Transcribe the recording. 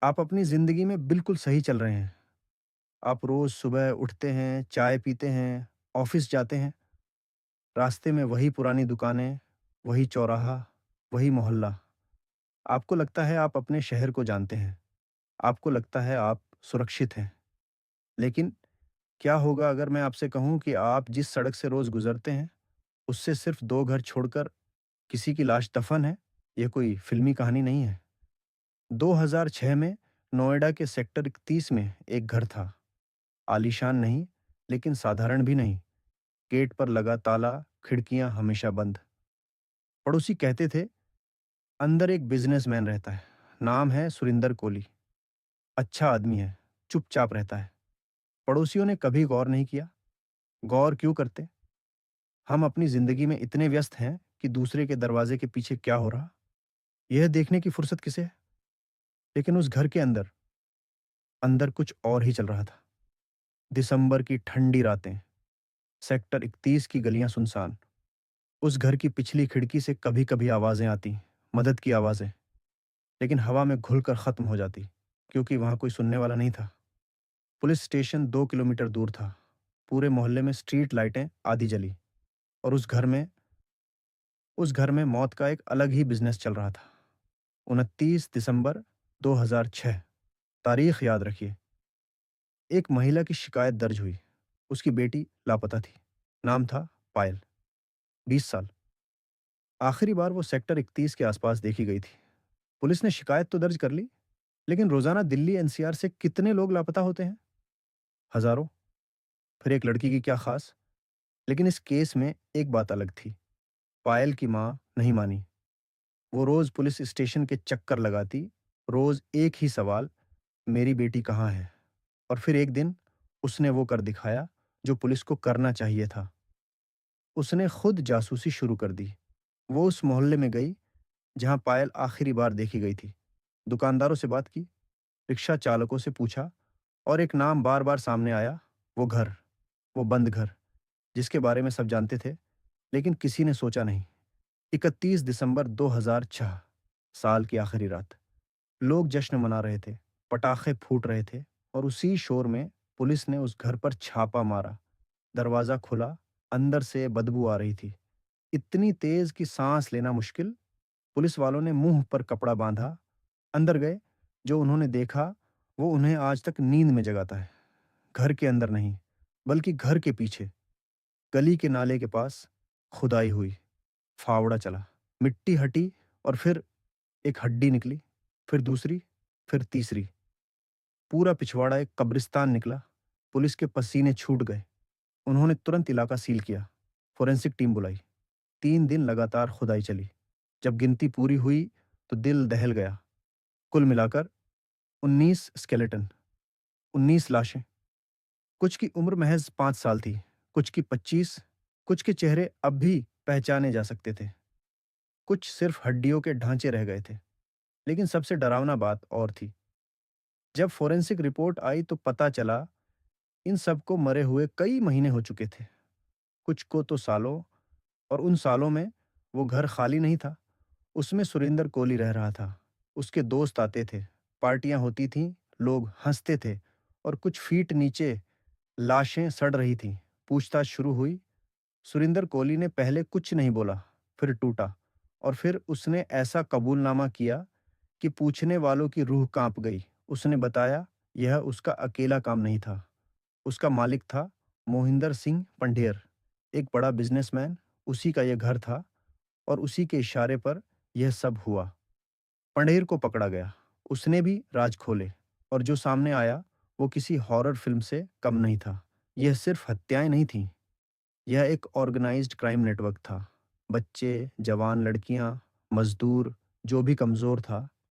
आप अपनी ज़िंदगी में बिल्कुल सही चल रहे हैं। आप रोज़ सुबह उठते हैं, चाय पीते हैं, ऑफ़िस जाते हैं। रास्ते में वही पुरानी दुकानें, वही चौराहा, वही मोहल्ला। आपको लगता है आप अपने शहर को जानते हैं। आपको लगता है आप सुरक्षित हैं। लेकिन क्या होगा अगर मैं आपसे कहूँ कि आप जिस सड़क से रोज़ गुज़रते हैं, उससे सिर्फ़ 2 घर छोड़कर किसी की लाश दफ़न है? ये कोई फ़िल्मी कहानी नहीं है। 2006 में नोएडा के सेक्टर 31 में एक घर था। आलीशान नहीं, लेकिन साधारण भी नहीं। गेट पर लगा ताला, खिड़कियां हमेशा बंद। पड़ोसी कहते थे, अंदर एक बिजनेसमैन रहता है। नाम है सुरिंदर कोहली। अच्छा आदमी है, चुपचाप रहता है। पड़ोसियों ने कभी गौर नहीं किया। गौर क्यों करते? हम अपनी जिंदगी में इतने व्यस्त हैं कि दूसरे के दरवाजे के पीछे क्या हो रहा, यह देखने की फुर्सत किसे है? लेकिन उस घर के अंदर अंदर कुछ और ही चल रहा था। दिसंबर की ठंडी रातें, सेक्टर 31 की गलियां सुनसान। उस घर की पिछली खिड़की से कभी कभी आवाजें आती, मदद की आवाजें, लेकिन हवा में घुलकर खत्म हो जाती, क्योंकि वहां कोई सुनने वाला नहीं था। पुलिस स्टेशन 2 किलोमीटर दूर था। पूरे मोहल्ले में स्ट्रीट लाइटें आधी जली, और उस घर में मौत का एक अलग ही बिजनेस चल रहा था। 29 दिसंबर 2006, तारीख याद रखिए। एक महिला की शिकायत दर्ज हुई। उसकी बेटी लापता थी। नाम था पायल, 20 साल। आखिरी बार वो सेक्टर 31 के आसपास देखी गई थी। पुलिस ने शिकायत तो दर्ज कर ली, लेकिन रोजाना दिल्ली एनसीआर से कितने लोग लापता होते हैं? हजारों। फिर एक लड़की की क्या खास? लेकिन इस केस में एक बात अलग थी। पायल की माँ नहीं मानी। वो रोज पुलिस स्टेशन के चक्कर लगाती। रोज एक ही सवाल, मेरी बेटी कहाँ है? और फिर एक दिन उसने वो कर दिखाया जो पुलिस को करना चाहिए था। उसने खुद जासूसी शुरू कर दी। वो उस मोहल्ले में गई जहां पायल आखिरी बार देखी गई थी। दुकानदारों से बात की, रिक्शा चालकों से पूछा, और एक नाम बार बार सामने आया। वो घर, वो बंद घर, जिसके बारे में सब जानते थे, लेकिन किसी ने सोचा नहीं। 31 दिसंबर 2006, साल की आखिरी रात। लोग जश्न मना रहे थे, पटाखे फूट रहे थे, और उसी शोर में पुलिस ने उस घर पर छापा मारा। दरवाजा खुला, अंदर से बदबू आ रही थी, इतनी तेज कि सांस लेना मुश्किल। पुलिस वालों ने मुंह पर कपड़ा बांधा, अंदर गए। जो उन्होंने देखा, वो उन्हें आज तक नींद में जगाता है। घर के अंदर नहीं, बल्कि घर के पीछे, गली के नाले के पास खुदाई हुई। फावड़ा चला, मिट्टी हटी, और फिर एक हड्डी निकली, फिर दूसरी, फिर तीसरी। पूरा पिछवाड़ा एक कब्रिस्तान निकला। पुलिस के पसीने छूट गए। उन्होंने तुरंत इलाका सील किया, फोरेंसिक टीम बुलाई। 3 दिन लगातार खुदाई चली। जब गिनती पूरी हुई तो दिल दहल गया। कुल मिलाकर 19 स्केलेटन, 19 लाशें। कुछ की उम्र महज 5 साल थी, कुछ की 25। कुछ के चेहरे अब भी पहचाने जा सकते थे। कुछ सिर्फ हड्डियों के ढांचे रह गए थे। लेकिन सबसे डरावना बात और थी। जब फोरेंसिक रिपोर्ट आई तो पता चला, इन सबको मरे हुए कई महीने हो चुके थे, कुछ को तो सालों। और उन सालों में वो घर खाली नहीं था। उसमें सुरिंदर कोहली रह रहा था। उसके दोस्त आते थे, पार्टियां होती थीं, लोग हंसते थे, और कुछ फीट नीचे लाशें सड़ रही थीं। पूछताछ शुरू हुई। सुरिंदर कोहली ने पहले कुछ नहीं बोला, फिर टूटा, और फिर उसने ऐसा कबूलनामा किया कि पूछने वालों की रूह कांप गई। उसने बताया, यह उसका अकेला काम नहीं था। उसका मालिक था मोहिंदर सिंह पंढेर, एक बड़ा बिजनेसमैन। उसी का यह घर था, और उसी के इशारे पर यह सब हुआ। पंढेर को पकड़ा गया। उसने भी राज खोले, और जो सामने आया वो किसी हॉरर फिल्म से कम नहीं था। यह सिर्फ हत्याएं नहीं थीं, यह एक ऑर्गेनाइज्ड क्राइम नेटवर्क था। बच्चे, जवान लड़कियां, मजदूर, जो भी कमजोर था,